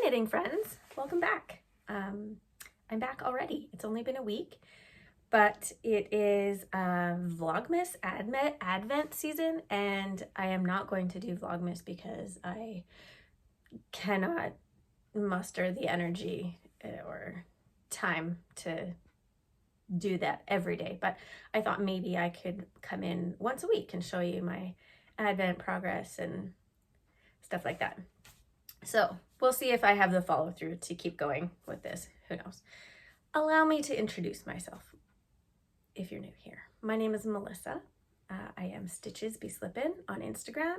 knitting friends, welcome back. I'm back already. It's only been a week, but it is Vlogmas Advent season, and I am not going to do Vlogmas because I cannot muster the energy or time to do that every day. But I thought maybe I could come in once a week and show you my Advent progress and stuff like that. So we'll see if I have the follow through to keep going with this. Who knows? Allow me to introduce myself if you're new here. My name is Melissa. I am Stitches Be Slippin on Instagram,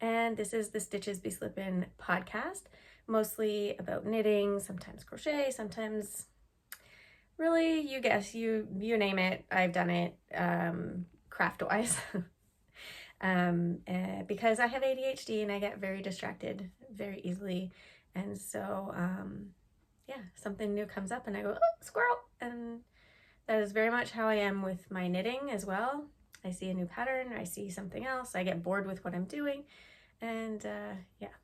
and this is the Stitches Be Slippin podcast, mostly about knitting, sometimes crochet, sometimes really, you guess, you name it, I've done it, craft-wise. Because I have ADHD and I get very distracted very easily, and so yeah, something new comes up and I go, oh, squirrel, and that is very much how I am with my knitting as well. I see a new pattern, I see something else, I get bored with what I'm doing, and yeah.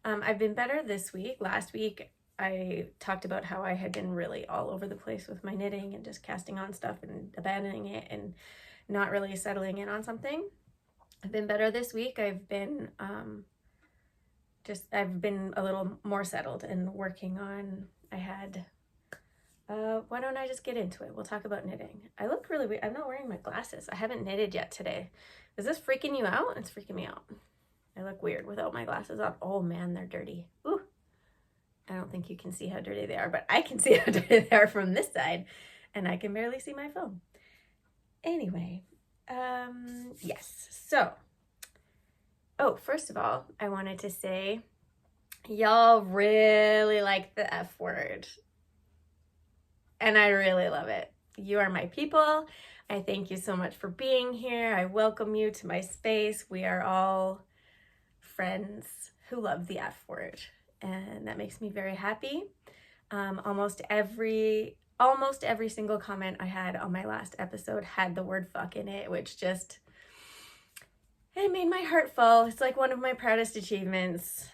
I've been better this week. Last week I talked about how I had been really all over the place with my knitting and just casting on stuff and abandoning it and not really settling in on something. I've been better this week. I've been a little more settled and working on, I had, why don't I just get into it? We'll talk about knitting. I look really weird. I'm not wearing my glasses. I haven't knitted yet today. Is this freaking you out? It's freaking me out. I look weird without my glasses on. Oh man, they're dirty. Ooh. I don't think you can see how dirty they are, but I can see how dirty they are from this side, and I can barely see my phone. Anyway, yes, so, oh, first of all, I wanted to say, y'all really like the F word, and I really love it. You are my people. I thank you so much for being here. I welcome you to my space. We are all friends who love the F word, and that makes me very happy. Almost every single comment I had on my last episode had the word fuck in it, which just, it made my heart full. It's like one of my proudest achievements.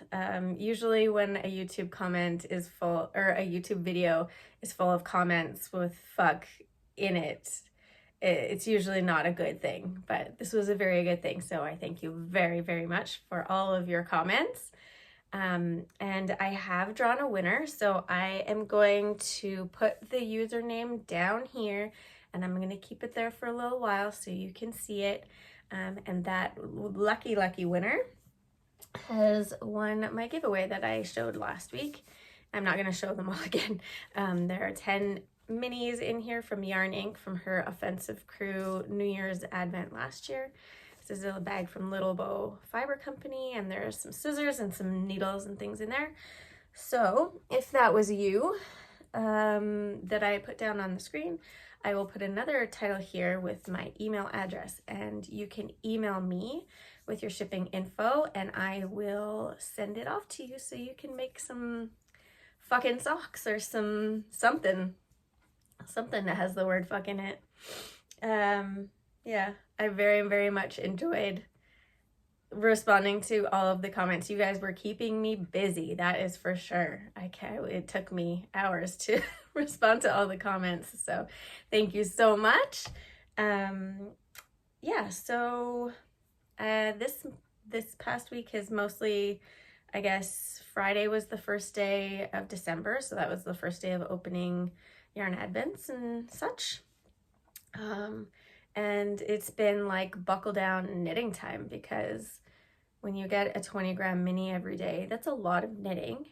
Usually when a YouTube comment is full, or a YouTube video is full of comments with fuck in it, it's usually not a good thing, but this was a very good thing. So I thank you very, very much for all of your comments. And I have drawn a winner, so I am going to put the username down here, and I'm going to keep it there for a little while so you can see it. And that lucky winner has won my giveaway that I showed last week. I'm not going to show them all again. There are 10 minis in here from Yarn Inc. from her Offensive Crew New Year's Advent last year. This is a bag from Little Bow Fiber Company, and there's some scissors and some needles and things in there. So if that was you that I put down on the screen, I will put another title here with my email address, and you can email me with your shipping info and I will send it off to you so you can make some fucking socks or something that has the word fuck in it. Yeah, I very, very much enjoyed responding to all of the comments. You guys were keeping me busy, that is for sure. It took me hours to respond to all the comments, so thank you so much. Yeah, so this past week has mostly, I guess, Friday was the first day of December, so that was the first day of opening Yarn Advents and such. And it's been like buckle down knitting time, because when you get a 20-gram mini every day, that's a lot of knitting.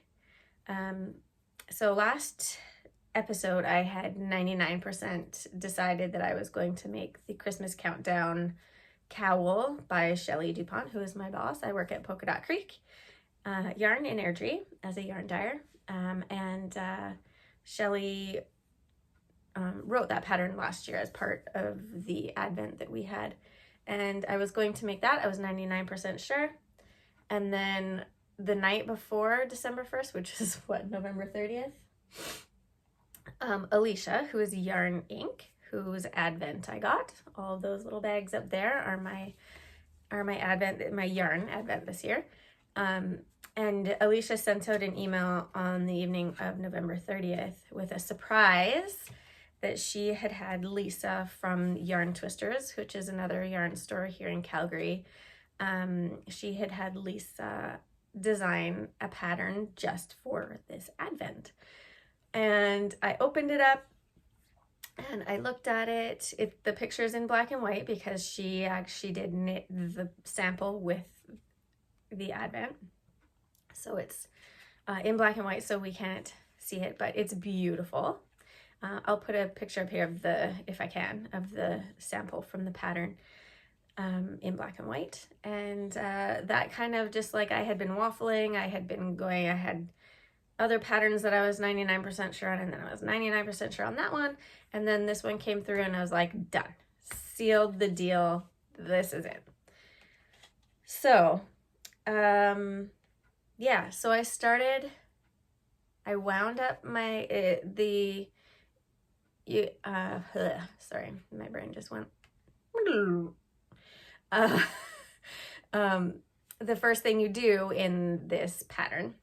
So last episode, I had 99% decided that I was going to make the Christmas Countdown cowl by Shelly DuPont, who is my boss. I work at Polka Dot Creek Yarn in Airdrie as a yarn dyer. And Shelly wrote that pattern last year as part of the Advent that we had, and I was going to make that. I was 99% sure, and then the night before December 1st, which is what, November 30th, Alicia, who is Yarn Inc., whose Advent I got, all of those little bags up there are my Advent, my yarn Advent this year. And Alicia sent out an email on the evening of November 30th with a surprise that she had Lisa from Yarn Twisters, which is another yarn store here in Calgary. She had Lisa design a pattern just for this Advent. And I opened it up and I looked at it. The picture's in black and white because she actually did knit the sample with the Advent. So it's in black and white, so we can't see it, but it's beautiful. I'll put a picture up here of if I can, of the sample from the pattern in black and white. And that kind of just like I had been waffling, I had other patterns that I was 99% sure on, and then I was 99% sure on that one. And then this one came through and I was like, done, sealed the deal. This is it. So, yeah, so I wound up my, sorry, my brain just went, the first thing you do in this pattern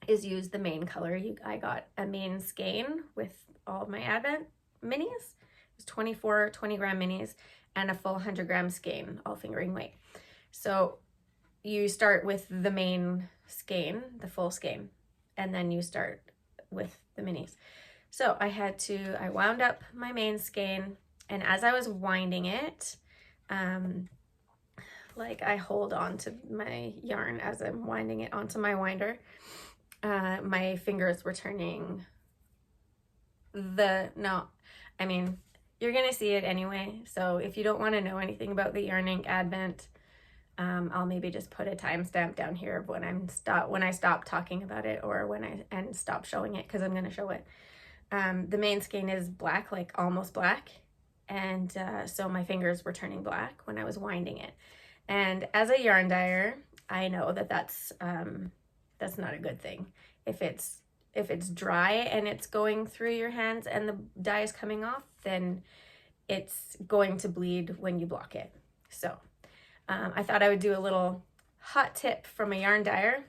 is use the main color. I got a main skein with all of my Advent minis. It was 24 20-gram minis and a full 100-gram skein, all fingering weight. So you start with the main skein, the full skein, and then you start with the minis. So I wound up my main skein, and as I was winding it, like I hold on to my yarn as I'm winding it onto my winder. My fingers were turning you're gonna see it anyway. So if you don't want to know anything about the Yarn Ink Advent, I'll maybe just put a timestamp down here of when I stop talking about it, or when I stop showing it, because I'm gonna show it. The main skein is black, like almost black, and so my fingers were turning black when I was winding it. And as a yarn dyer, I know that that's not a good thing. If it's dry and it's going through your hands and the dye is coming off, then it's going to bleed when you block it. So I thought I would do a little hot tip from a yarn dyer.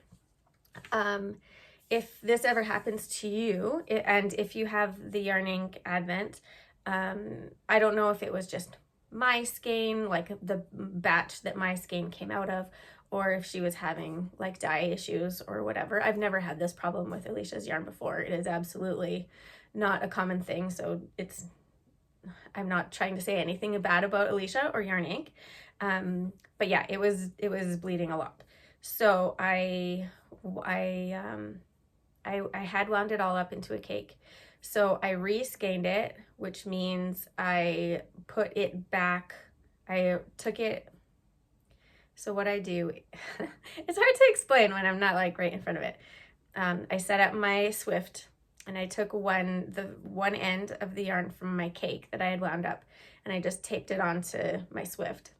If this ever happens to you, and if you have the Yarn Ink Advent, I don't know if it was just my skein, like the batch that my skein came out of, or if she was having like dye issues or whatever. I've never had this problem with Alicia's yarn before. It is absolutely not a common thing. So I'm not trying to say anything bad about Alicia or Yarn Ink. But yeah, it was bleeding a lot. So I had wound it all up into a cake. So I re-skeined it, which means I put it back. I took it. So what I do, it's hard to explain when I'm not like right in front of it. I set up my Swift, and I took the one end of the yarn from my cake that I had wound up, and I just taped it onto my Swift.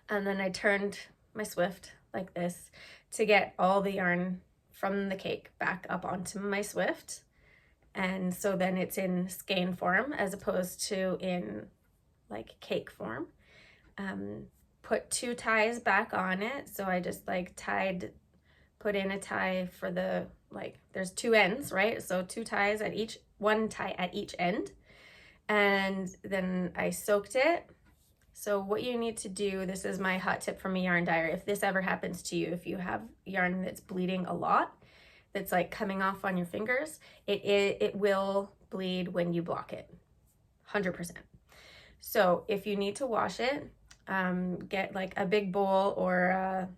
And then I turned my Swift like this to get all the yarn from the cake back up onto my Swift. And so then it's in skein form as opposed to in like cake form. Put 2 ties back on it. So I just like put in a tie for there's 2 ends, right? So 2 ties one tie at each end. And then I soaked it. So what you need to do, this is my hot tip from a yarn dyer. If this ever happens to you, if you have yarn that's bleeding a lot, that's like coming off on your fingers, it will bleed when you block it, 100%. So if you need to wash it, get like a big bowl or a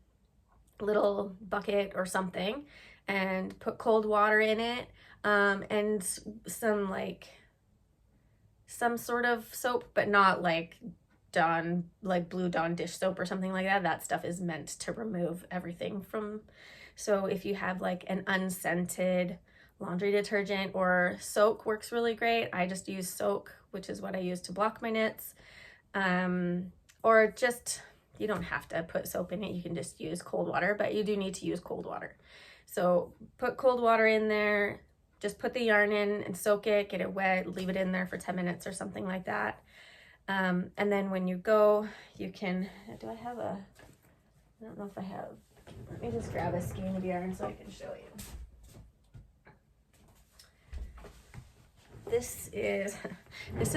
little bucket or something, and put cold water in it, and some sort of soap, but not like Blue Dawn dish soap or something like that. That stuff is meant to remove everything from. So if you have like an unscented laundry detergent, or soak works really great. I just use soak, which is what I use to block my knits. Or just, you don't have to put soap in it. You can just use cold water, but you do need to use cold water. So put cold water in there, just put the yarn in and soak it, get it wet, leave it in there for 10 minutes or something like that. And then when you go, you can, I don't know if I have Let me just grab a skein of yarn so I can show you. This is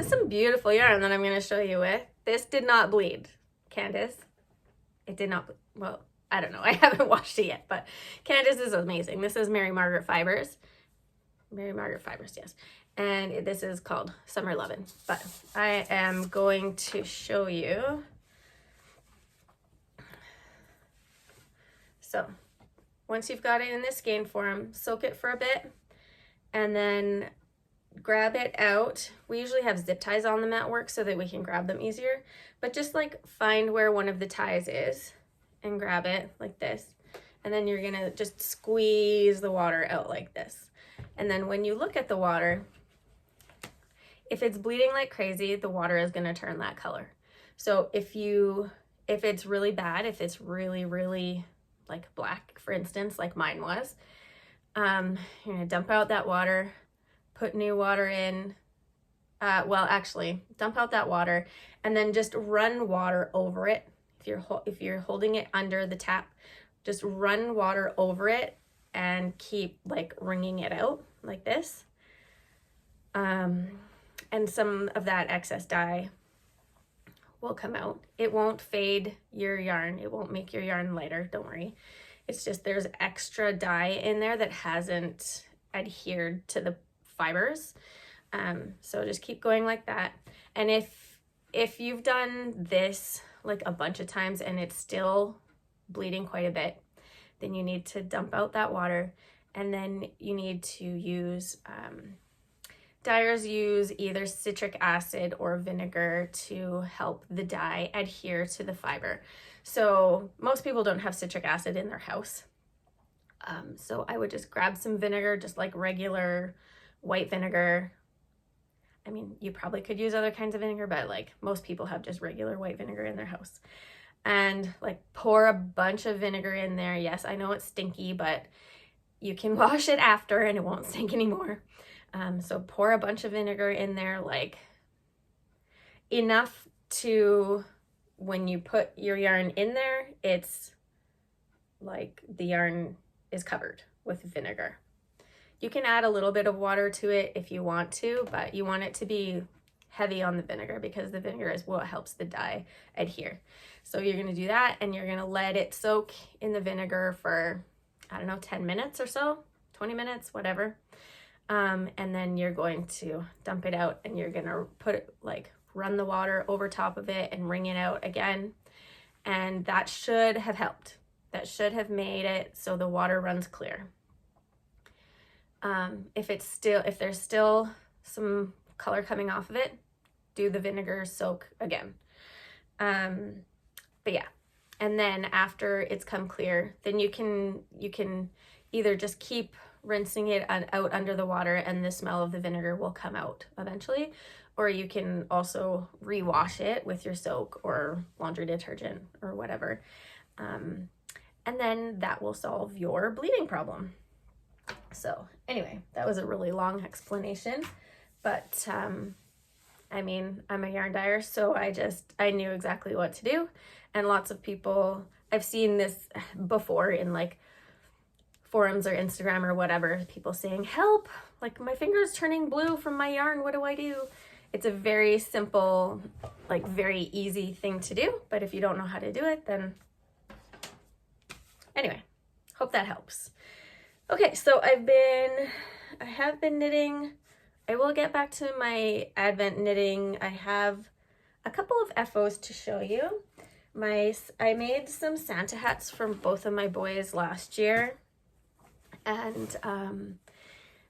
some beautiful yarn that I'm going to show you with. This did not bleed, Candace. It did not bleed. Well, I don't know. I haven't washed it yet, but Candace is amazing. This is Mary Margaret Fibers. Mary Margaret Fibers, yes. And this is called Summer Lovin'. But I am going to show you. So once you've got it in this skein form, soak it for a bit and then grab it out. We usually have zip ties on them at work so that we can grab them easier, but just like find where one of the ties is and grab it like this. And then you're gonna just squeeze the water out like this. And then when you look at the water, if it's bleeding like crazy, the water is gonna turn that color. So if it's really bad, if it's really, really like black, for instance, like mine was, you're gonna dump out that water, put new water in. Well, actually, dump out that water and then just run water over it. If you're holding it under the tap, just run water over it and keep like wringing it out like this. And some of that excess dye will come out. It won't fade your yarn. It won't make your yarn lighter, don't worry. It's just there's extra dye in there that hasn't adhered to the fibers. So just keep going like that. And if you've done this like a bunch of times and it's still bleeding quite a bit, then you need to dump out that water, and then you need to use dyers use either citric acid or vinegar to help the dye adhere to the fiber. So most people don't have citric acid in their house. So I would just grab some vinegar, just like regular white vinegar. I mean, you probably could use other kinds of vinegar, but like most people have just regular white vinegar in their house. And like pour a bunch of vinegar in there. Yes, I know it's stinky, but you can wash it after and it won't stink anymore. So pour a bunch of vinegar in there, like enough to, when you put your yarn in there, it's like the yarn is covered with vinegar. You can add a little bit of water to it if you want to, but you want it to be heavy on the vinegar because the vinegar is what helps the dye adhere. So you're going to do that and you're going to let it soak in the vinegar for, I don't know, 10 minutes or so, 20 minutes, whatever. And then you're going to dump it out and you're going to put it, like run the water over top of it and wring it out again. And that should have helped. That should have made it so the water runs clear. If there's still some color coming off of it, do the vinegar soak again. But yeah, and then after it's come clear, then you can either just keep rinsing it out under the water and the smell of the vinegar will come out eventually, or you can also rewash it with your soak or laundry detergent or whatever. And then that will solve your bleeding problem. So anyway, that was a really long explanation, but I mean, I'm a yarn dyer, so I knew exactly what to do. And lots of people, I've seen this before in like forums or Instagram or whatever, people saying, help, like my finger's turning blue from my yarn, what do I do? It's a very simple, like very easy thing to do, but if you don't know how to do it, then anyway, hope that helps. Okay, so I have been knitting. I will get back to my Advent knitting. I have a couple of FOs to show you. I made some Santa hats for both of my boys last year. And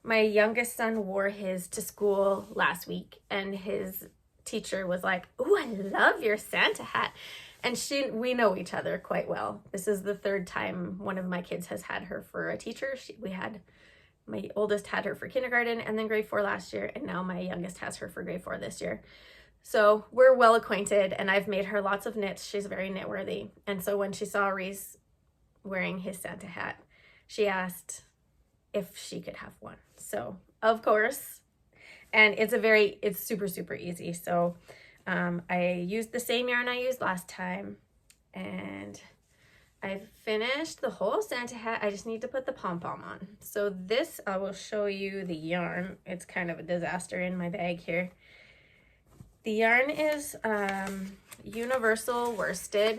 my youngest son wore his to school last week and his teacher was like, "Ooh, I love your Santa hat." And we know each other quite well. This is the third time one of my kids has had her for a teacher. My oldest had her for kindergarten and then grade 4 last year, and now my youngest has her for grade 4 this year. So we're well acquainted, and I've made her lots of knits. She's very knit worthy. And so when she saw Reese wearing his Santa hat, she asked if she could have one. So of course, and it's super, super easy. So I used the same yarn I used last time, and I've finished the whole Santa hat. I just need to put the pom-pom on. So this, I will show you the yarn. It's kind of a disaster in my bag here. The yarn is universal worsted,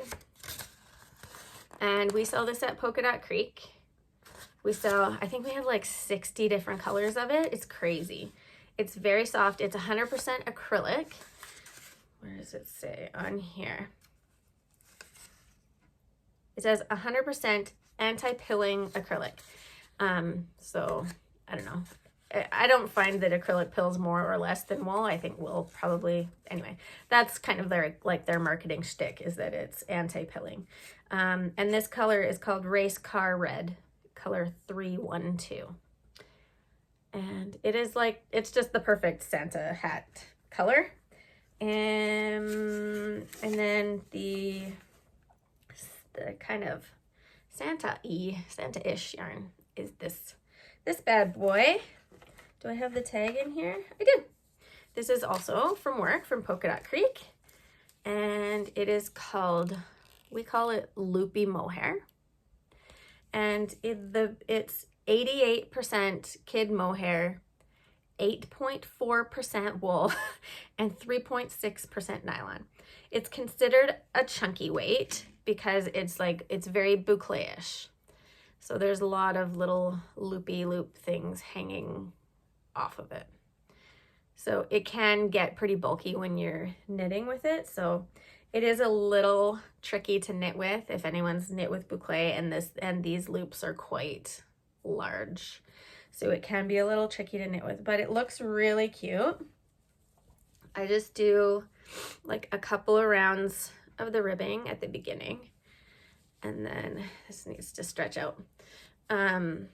and we sell this at Polka Dot Creek. We sell, I think we have like 60 different colors of it. It's crazy. It's very soft. It's 100% acrylic. Where does it say on here? It says 100% anti-pilling acrylic. So I don't know. I don't find that acrylic pills more or less than wool. I think wool probably, anyway, that's kind of their marketing shtick, is that it's anti-pilling. And this color is called Race Car Red, color 312. And it is like, it's just the perfect Santa hat color. And then the kind of Santa-ish yarn is this bad boy. Do I have the tag in here? I do. This is also from work, from Polka Dot Creek, and it is called, we call it loopy mohair, and it's 88% kid mohair, 8.4% wool, and 3.6% nylon. It's considered a chunky weight because it's very boucle-ish. So there's a lot of little loopy loop things hanging off of it. So it can get pretty bulky when you're knitting with it. So it is a little tricky to knit with if anyone's knit with boucle, and these loops are quite large. So it can be a little tricky to knit with, but it looks really cute. I just do like a couple of rounds of the ribbing at the beginning, and then this needs to stretch out. Like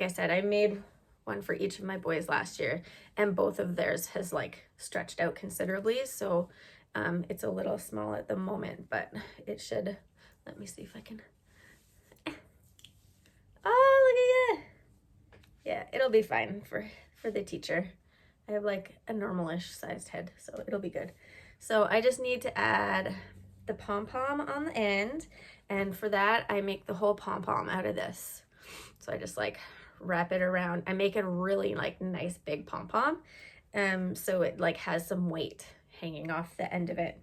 I said, I made one for each of my boys last year, and both of theirs has like stretched out considerably. So it's a little small at the moment, but it should, let me see if I can. Oh, look at that. Yeah, it'll be fine for the teacher. I have like a normal-ish sized head, so it'll be good. So I just need to add the pom-pom on the end, and for that I make the whole pom-pom out of this. So I just like wrap it around. I make a really like nice big pom-pom, so it like has some weight hanging off the end of it.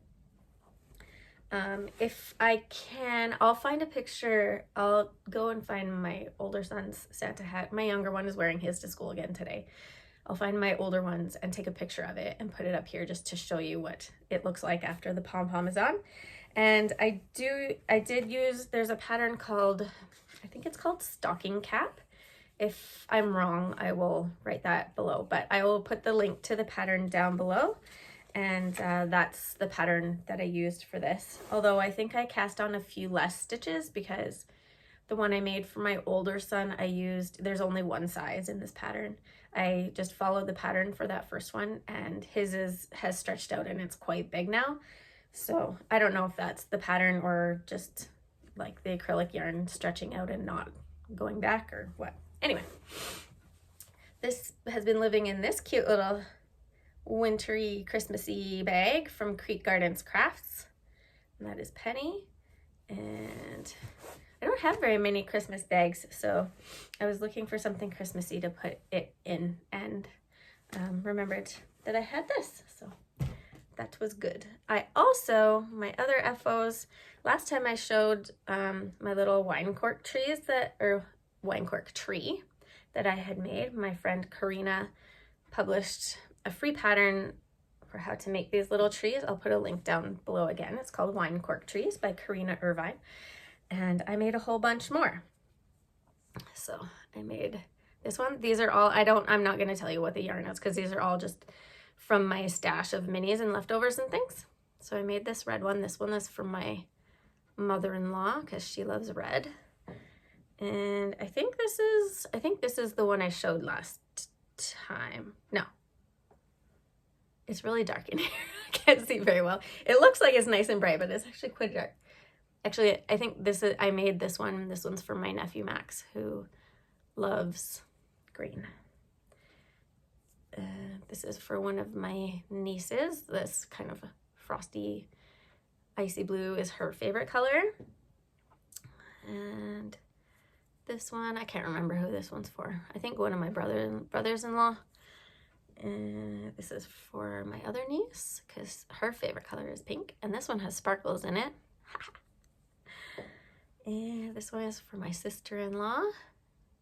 If I can, I'll find a picture. I'll go and find my older son's Santa hat. My younger one is wearing his to school again today. I'll find my older ones and take a picture of it and put it up here just to show you what it looks like after the pom-pom is on. And I did use, there's a pattern called, I think it's called stocking cap. If I'm wrong, I will write that below, but I will put the link to the pattern down below. And that's the pattern that I used for this. Although I think I cast on a few less stitches because the one I made for my older son, there's only one size in this pattern. I just followed the pattern for that first one, and his has stretched out and it's quite big now. So I don't know if that's the pattern or just like the acrylic yarn stretching out and not going back or what. Anyway, this has been living in this cute little wintry Christmassy bag from Creek Gardens Crafts, and that is Penny. And I don't have very many Christmas bags, so I was looking for something Christmassy to put it in, and remembered that I had this, so that was good. I also, my other FOs, last time I showed my little wine cork tree that I had made. My friend Karina published a free pattern for how to make these little trees. I'll put a link down below again. It's called Wine Cork Trees by Karina Irvine. And I made a whole bunch more. So I made this one. These are all, I'm not going to tell you what the yarn is because these are all just from my stash of minis and leftovers and things. So I made this red one. This one is from my mother-in-law because she loves red. And I think this is the one I showed last time. No. It's really dark in here. I can't see very well. It looks like it's nice and bright, but it's actually quite dark. Actually, I think I made this one. This one's for my nephew Max, who loves green. This is for one of my nieces. This kind of frosty, icy blue is her favorite color. And this one, I can't remember who this one's for. I think one of my brothers-in-law. And this is for my other niece because her favorite color is pink. And this one has sparkles in it. And this one is for my sister-in-law.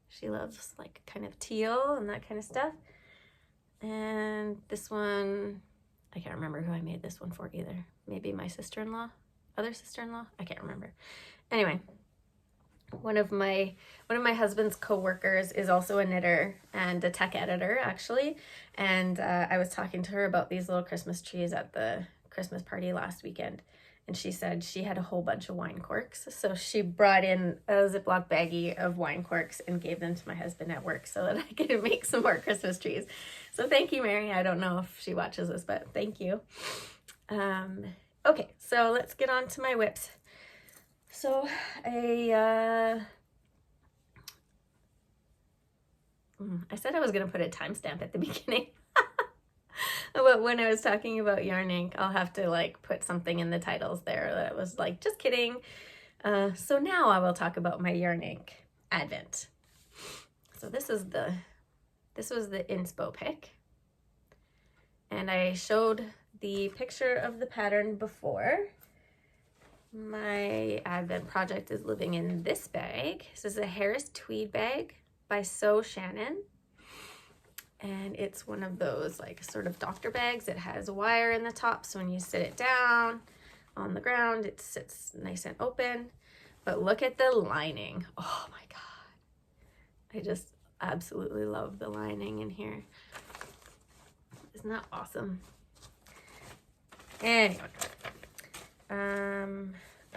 She loves like kind of teal and that kind of stuff. And this one, I can't remember who I made this one for either. Maybe my sister-in-law, other sister-in-law, I can't remember. Anyway, one of my husband's co-workers is also a knitter and a tech editor actually. And I was talking to her about these little Christmas trees at the Christmas party last weekend. And she said she had a whole bunch of wine corks. So she brought in a Ziploc baggie of wine corks and gave them to my husband at work so that I could make some more Christmas trees. So thank you, Mary. I don't know if she watches this, but thank you. Okay, so let's get on to my whips. So I said I was going to put a timestamp at the beginning. But when I was talking about yarn ink, I'll have to like put something in the titles there that was like, just kidding. So now I will talk about my yarn ink advent. So this was the inspo pic. And I showed the picture of the pattern before. My advent project is living in this bag. This is a Harris tweed bag by Sew Shannon. And it's one of those like sort of doctor bags. It has a wire in the top, so when you sit it down on the ground, it sits nice and open. But look at the lining. Oh my God. I just absolutely love the lining in here. Isn't that awesome? Anyway.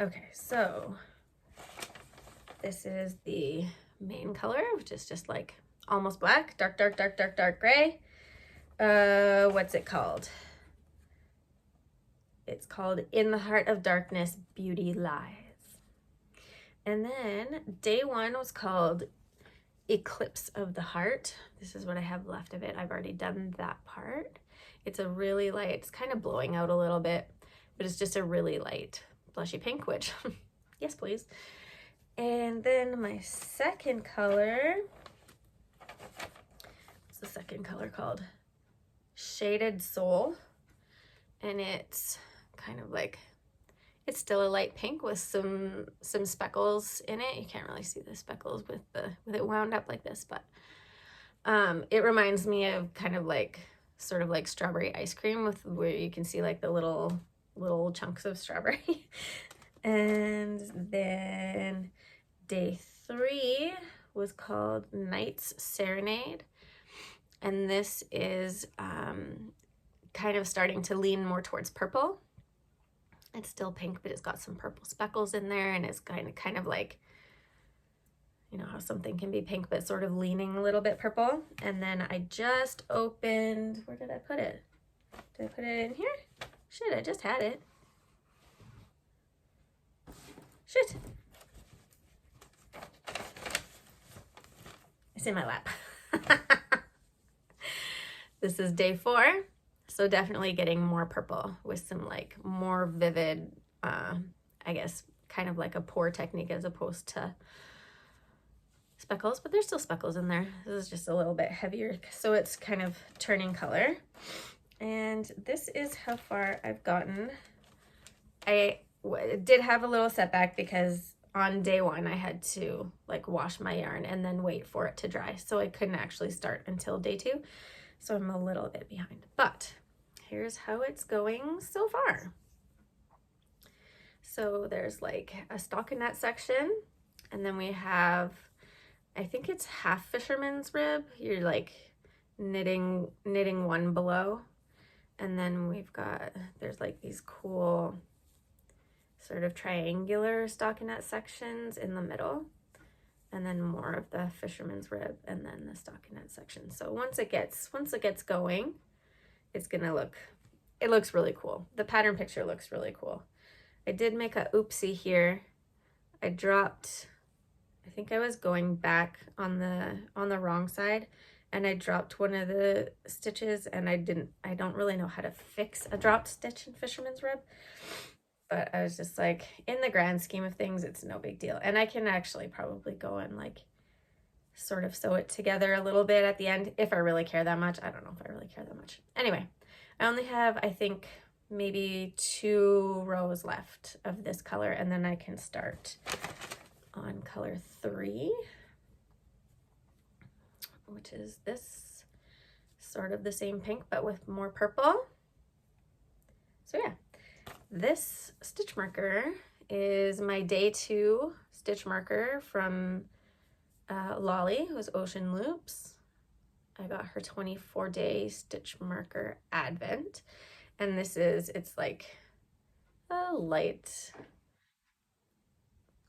Okay, so this is the main color, which is just like almost black, dark gray. What's it called? It's called In the Heart of Darkness, Beauty Lies. And then day one was called Eclipse of the Heart. This is what I have left of it. I've already done that part. It's a really light, it's kind of blowing out a little bit, but it's just a really light blushy pink, which, yes, please. And then my second color, the second color called Shaded Soul, and it's kind of like, it's still a light pink with some speckles in it. You can't really see the speckles with it wound up like this, but it reminds me of kind of like sort of like strawberry ice cream with where you can see like the little chunks of strawberry. And then day 3 was called Night's Serenade. And this is kind of starting to lean more towards purple. It's still pink, but it's got some purple speckles in there, and it's kind of like, you know how something can be pink, but sort of leaning a little bit purple. And then I just opened, where did I put it? Did I put it in here? Shit, I just had it. Shit. It's in my lap. This is day 4, so definitely getting more purple with some like more vivid, I guess, kind of like a pour technique as opposed to speckles, but there's still speckles in there. This is just a little bit heavier, so it's kind of turning color. And this is how far I've gotten. I did have a little setback because on day 1 I had to like wash my yarn and then wait for it to dry, so I couldn't actually start until day 2. So I'm a little bit behind, but here's how it's going so far. So there's like a stockinette section, and then we have, I think it's half fisherman's rib. You're like knitting one below. And then we've got, there's like these cool sort of triangular stockinette sections in the middle. And then more of the fisherman's rib, and then the stockinette section. So once it gets going, it's gonna look, it looks really cool. The pattern picture looks really cool. I did make a oopsie here. I dropped, I think I was going back on the wrong side, and I dropped one of the stitches, and I don't really know how to fix a dropped stitch in fisherman's rib. But I was just like, in the grand scheme of things, it's no big deal. And I can actually probably go and like sort of sew it together a little bit at the end if I really care that much. I don't know if I really care that much. Anyway, I only have, I think, maybe 2 rows left of this color, and then I can start on color 3, which is this, sort of the same pink but with more purple. So yeah, this stitch marker is my day 2 stitch marker from Lolly, who's Ocean Loops. I got her 24-day stitch marker advent, and this is, it's like a light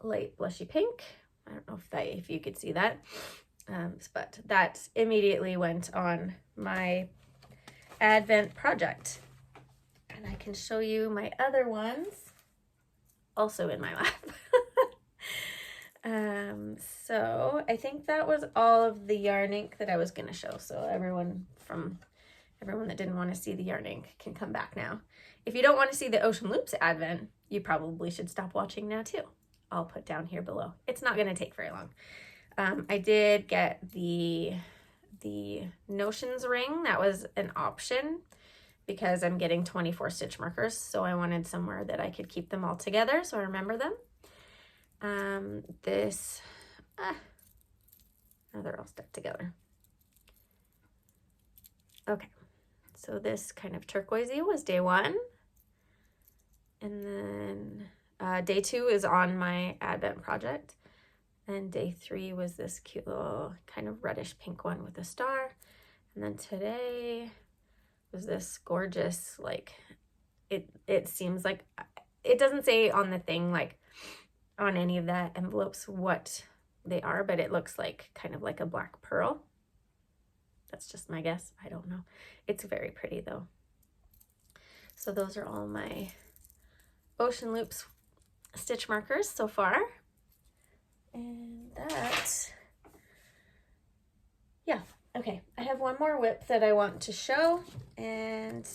blushy pink. I don't know if you could see that, but that immediately went on my advent project. And I can show you my other ones also in my lap. So I think that was all of the yarn ink that I was going to show. So everyone that didn't want to see the yarn ink can come back now. If you don't want to see the Ocean Loops advent, you probably should stop watching now too. I'll put down here below. It's not going to take very long. I did get the Notions ring. That was an option because I'm getting 24 stitch markers, so I wanted somewhere that I could keep them all together so I remember them. Now they're all stuck together. Okay, so this kind of turquoisey was day 1, and then day 2 is on my advent project, and day 3 was this cute little kind of reddish pink one with a star, and then today was this gorgeous, like, it seems like, it doesn't say on the thing, like on any of the envelopes what they are, but it looks like kind of like a black pearl. That's just my guess. I don't know. It's very pretty though. So those are all my Ocean Loops stitch markers so far. And that, yeah, okay. I have one more whip that I want to show, and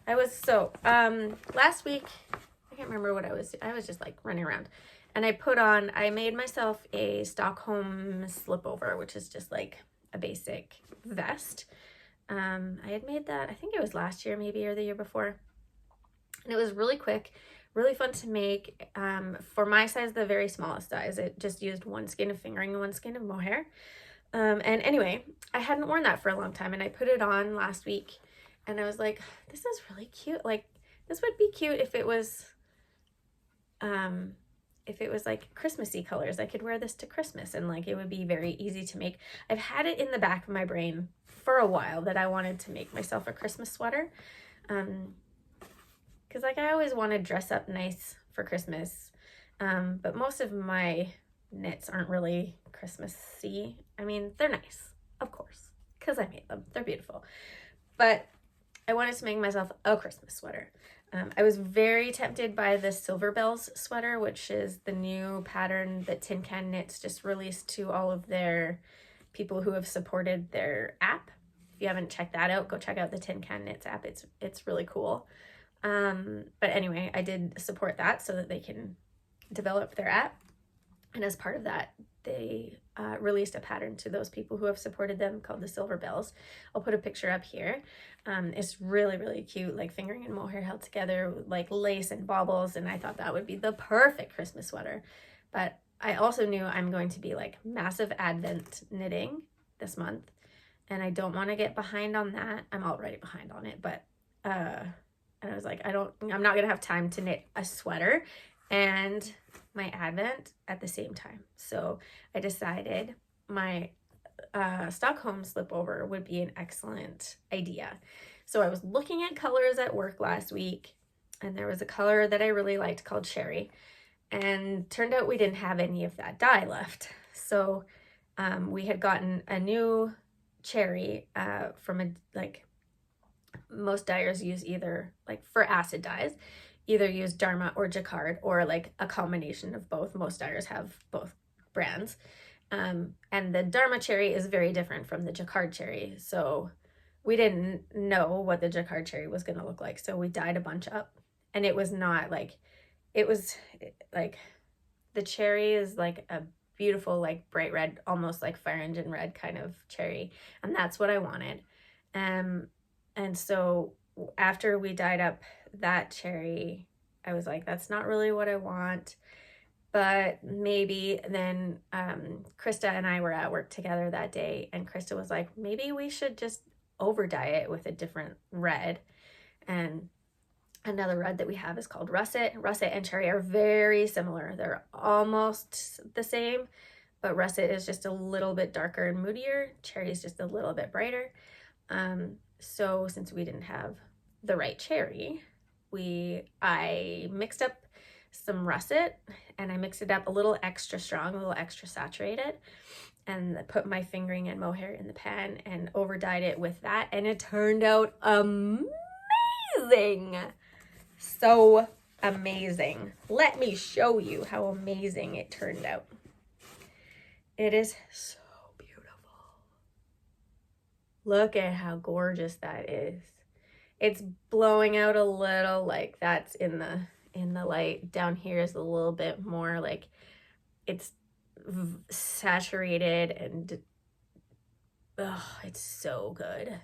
last week, I can't remember what I was just like running around, and I made myself a Stockholm slipover, which is just like a basic vest. I had made that, I think it was last year maybe, or the year before, and it was really quick, really fun to make. For my size, the very smallest size, it just used 1 skein of fingering and 1 skein of mohair. And anyway, I hadn't worn that for a long time, and I put it on last week, and I was like, this is really cute. Like, this would be cute if it was like Christmassy colors. I could wear this to Christmas, and like it would be very easy to make. I've had it in the back of my brain for a while that I wanted to make myself a Christmas sweater, because like I always want to dress up nice for Christmas, but most of my knits aren't really Christmassy. I mean, they're nice, of course, because I made them. They're beautiful, but I wanted to make myself a Christmas sweater. I was very tempted by the Silver Bells sweater, which is the new pattern that Tin Can Knits just released to all of their people who have supported their app. If you haven't checked that out, go check out the Tin Can Knits app. It's really cool. But anyway, I did support that so that they can develop their app. And as part of that, they released a pattern to those people who have supported them called the Silver Bells. I'll put a picture up here. It's really, really cute, like fingering and mohair held together with like lace and baubles, and I thought that would be the perfect Christmas sweater. But I also knew I'm going to be like massive Advent knitting this month, and I don't want to get behind on that. I'm already behind on it, but and I was like, I'm not gonna have time to knit a sweater and my Advent at the same time. So I decided my Stockholm slipover would be an excellent idea. So I was looking at colors at work last week, and there was a color that I really liked called Cherry, and turned out we didn't have any of that dye left. So we had gotten a new Cherry from most dyers use either, like for acid dyes, either use Dharma or Jacquard, or like a combination of both. Most dyers have both brands. And the Dharma cherry is very different from the Jacquard cherry. So we didn't know what the Jacquard cherry was going to look like. So we dyed a bunch up, and it was not like, it was like, the cherry is like a beautiful, like bright red, almost like fire engine red kind of cherry. And that's what I wanted. And so after we dyed up that cherry, I was like, that's not really what I want. But maybe then Krista and I were at work together that day, and Krista was like, maybe we should just over dye it with a different red. And another red that we have is called Russet. Russet and cherry are very similar. They're almost the same, but Russet is just a little bit darker and moodier. Cherry is just a little bit brighter. So since we didn't have the right cherry, I mixed up some Russet, and I mixed it up a little extra strong, a little extra saturated, and put my fingering and mohair in the pan and over dyed it with that, and it turned out amazing. So amazing. Let me show you how amazing it turned out. It is so beautiful. Look at how gorgeous that is. It's blowing out a little, like that's in the light. Down here is a little bit more like it's saturated, and it's so good.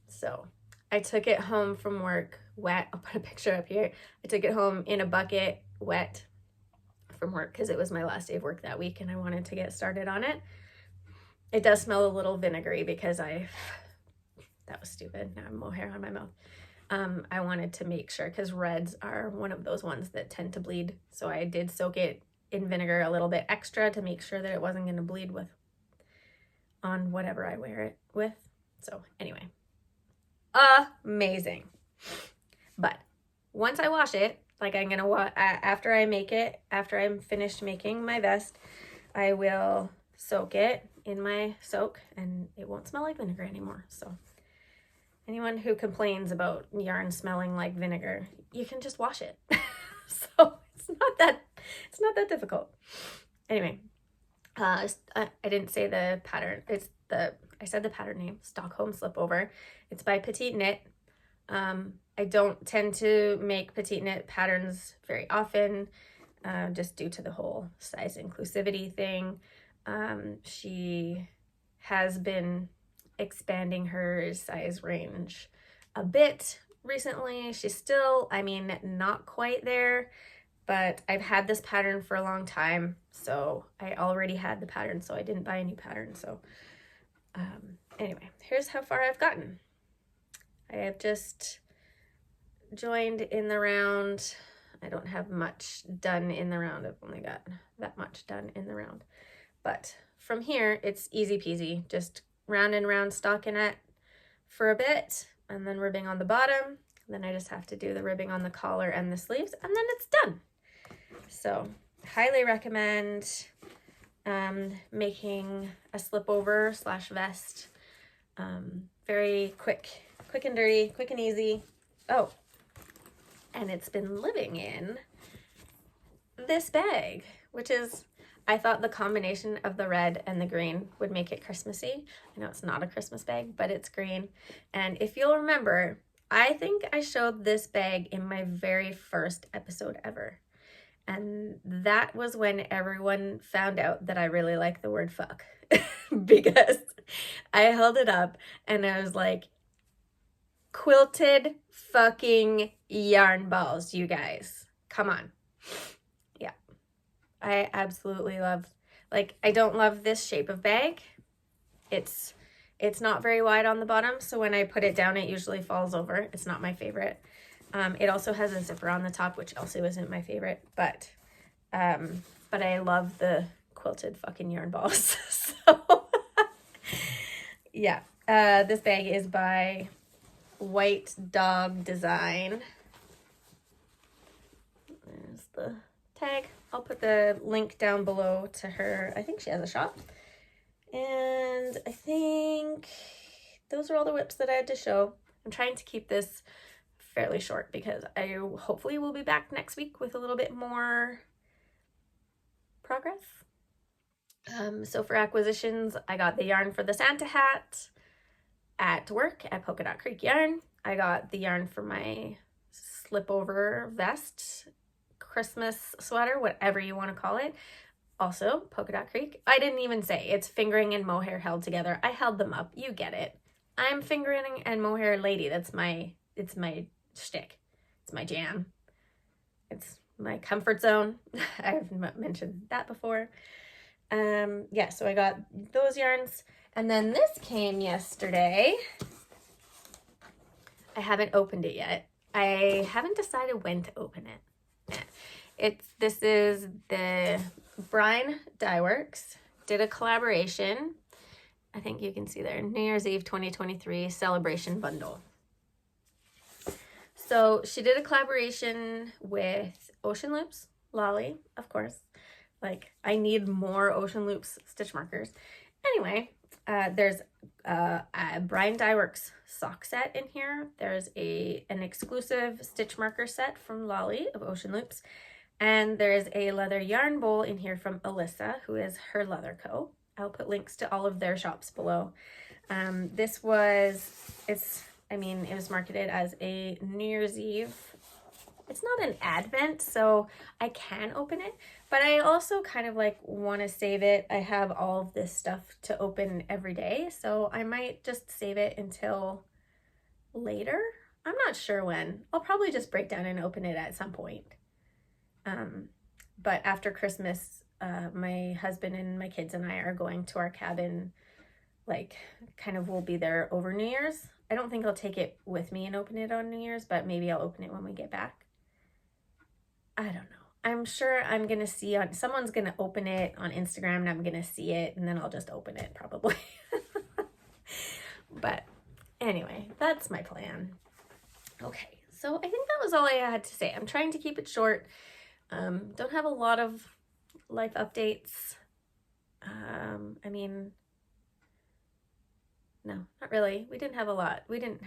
So I took it home from work wet. I'll put a picture up here. I took it home in a bucket wet from work because it was my last day of work that week and I wanted to get started on it. It does smell a little vinegary because that was stupid. Now I have mohair on my mouth. I wanted to make sure, because reds are one of those ones that tend to bleed. So I did soak it in vinegar a little bit extra to make sure that it wasn't going to bleed on whatever I wear it with. So anyway, amazing. But once I wash it, like I'm gonna after I'm finished making my vest, I will soak it in my soak, and it won't smell like vinegar anymore. So anyone who complains about yarn smelling like vinegar, you can just wash it. So it's not that difficult. Anyway, I didn't say the pattern. I said the pattern name, Stockholm Slipover. It's by Petite Knit. I don't tend to make Petite Knit patterns very often, just due to the whole size inclusivity thing. She has been expanding her size range a bit recently. She's still, not quite there, but I've had this pattern for a long time, so I already had the pattern, so I didn't buy a new pattern. So anyway, here's how far I've gotten. I have just joined in the round. I don't have much done in the round. I've only got that much done in the round. But from here, it's easy peasy. Just round and round stockinette for a bit, and then ribbing on the bottom. Then I just have to do the ribbing on the collar and the sleeves, and then it's done. So highly recommend making a slipover / vest. Very quick and dirty, quick and easy. Oh, and it's been living in this bag, which is, I thought the combination of the red and the green would make it Christmassy. I know it's not a Christmas bag, but it's green. And if you'll remember, I think I showed this bag in my very first episode ever. And that was when everyone found out that I really like the word fuck. Because I held it up and I was like, quilted fucking yarn balls, you guys. Come on. Yeah. I absolutely love, I don't love this shape of bag. It's not very wide on the bottom, so when I put it down, it usually falls over. It's not my favorite. It also has a zipper on the top, which also isn't my favorite, but I love the quilted fucking yarn balls. So yeah, this bag is by White Dog Design. There's the tag. I'll put the link down below to her. I think she has a shop. And I think those are all the whips that I had to show. I'm trying to keep this fairly short because I hopefully will be back next week with a little bit more progress. So for acquisitions, I got the yarn for the Santa hat at work at Polka Dot Creek Yarn. I got the yarn for my slip over vest, Christmas sweater, whatever you want to call it. Also, Polka Dot Creek. I didn't even say. It's fingering and mohair held together. I held them up. You get it. I'm fingering and mohair lady. It's my shtick. It's my jam. It's my comfort zone. I've mentioned that before. Yeah, so I got those yarns. And then this came yesterday. I haven't opened it yet. I haven't decided when to open it. This is the Brine Dye Works. Did a collaboration. I think you can see there. New Year's Eve 2023 celebration bundle. So she did a collaboration with Ocean Loops, Lolly, of course. Like, I need more Ocean Loops stitch markers. Anyway, there's a Brine Dye Works sock set in here. There's an exclusive stitch marker set from Lolly of Ocean Loops. And there's a leather yarn bowl in here from Alyssa, who is Her Leather Co. I'll put links to all of their shops below. It was marketed as a New Year's Eve. It's not an advent, so I can open it, but I also kind of like want to save it. I have all of this stuff to open every day, so I might just save it until later. I'm not sure when. I'll probably just break down and open it at some point. But after Christmas, my husband and my kids and I are going to our cabin, like kind of we'll be there over New Year's. I don't think I'll take it with me and open it on New Year's, but maybe I'll open it when we get back. I don't know. I'm sure I'm going to see someone's going to open it on Instagram and I'm going to see it and then I'll just open it probably. But anyway, that's my plan. Okay. So I think that was all I had to say. I'm trying to keep it short. Don't have a lot of life updates. No, not really. We didn't have a lot. We didn't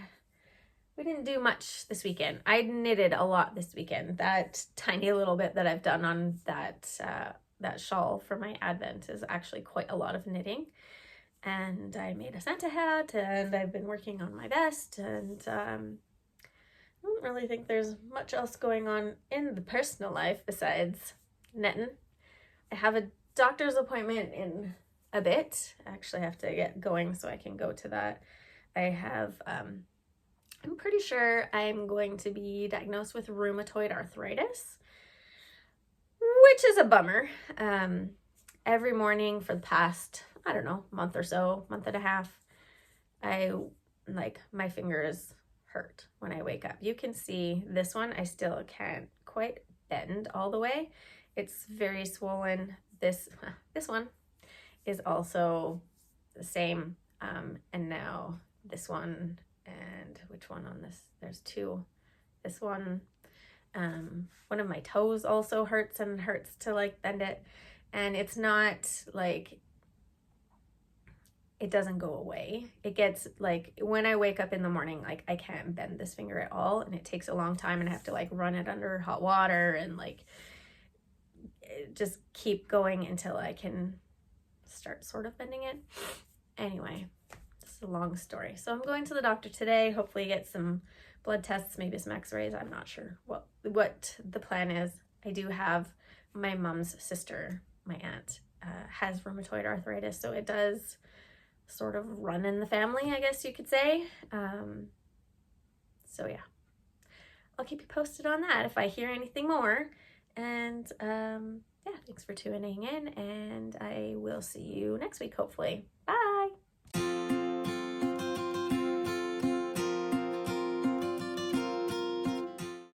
do much this weekend. I knitted a lot this weekend. That tiny little bit that I've done on that shawl for my Advent is actually quite a lot of knitting. And I made a Santa hat, and I've been working on my vest, and I don't really think there's much else going on in the personal life besides knitting. I have a doctor's appointment in a bit. I actually have to get going so I can go to that. I'm pretty sure I'm going to be diagnosed with rheumatoid arthritis, which is a bummer. Every morning for the past, I don't know, month and a half, my fingers hurt when I wake up. You can see this one, I still can't quite bend all the way. It's very swollen. This one is also the same. And now this one, and which one on this? There's two. This one, one of my toes also hurts to like bend it. And it's not like, it doesn't go away. It gets like, when I wake up in the morning, like I can't bend this finger at all. And it takes a long time and I have to like run it under hot water and like just keep going until I can start sort of bending it. Anyway, this is a long story. So I'm going to the doctor today, hopefully get some blood tests, maybe some x-rays. I'm not sure what the plan is. I do have my mom's sister, my aunt, has rheumatoid arthritis, so it does sort of run in the family, I guess you could say. So yeah, I'll keep you posted on that if I hear anything more. And yeah, thanks for tuning in, and I will see you next week, hopefully. Bye.